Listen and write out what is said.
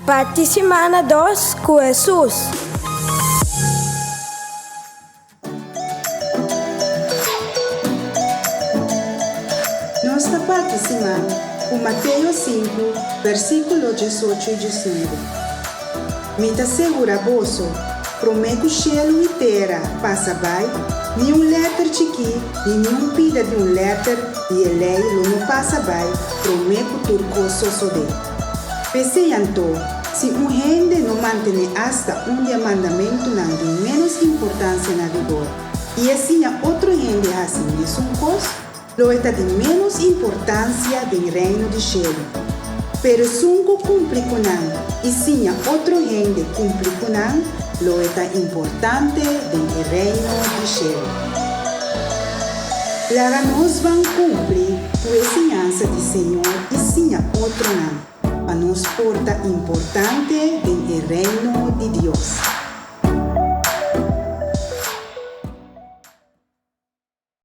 Parte semana 2 com Jesus. Nossa parte semana, com Mateus 5, versículo 18 e 19. Me te assegura vosso, prometo cielo e terra passa vai, nenhum letter chiqui, e nenhum pida de um letter, e ele não passa vai, prometo turco sosode. Pensei então, se um gente não mantém hasta mandamento não tem menos importância na vigor, e assim outro gente assim mesmo coisa, lo é de menos importância do reino de cielo. Pero sungo cumpre com não, e sim outro gente cumpre com não, lo é importante do reino de cielo. Lara nós vamos cumprir com a ensinança do Senhor e sim outro não, para nos porta importante do reino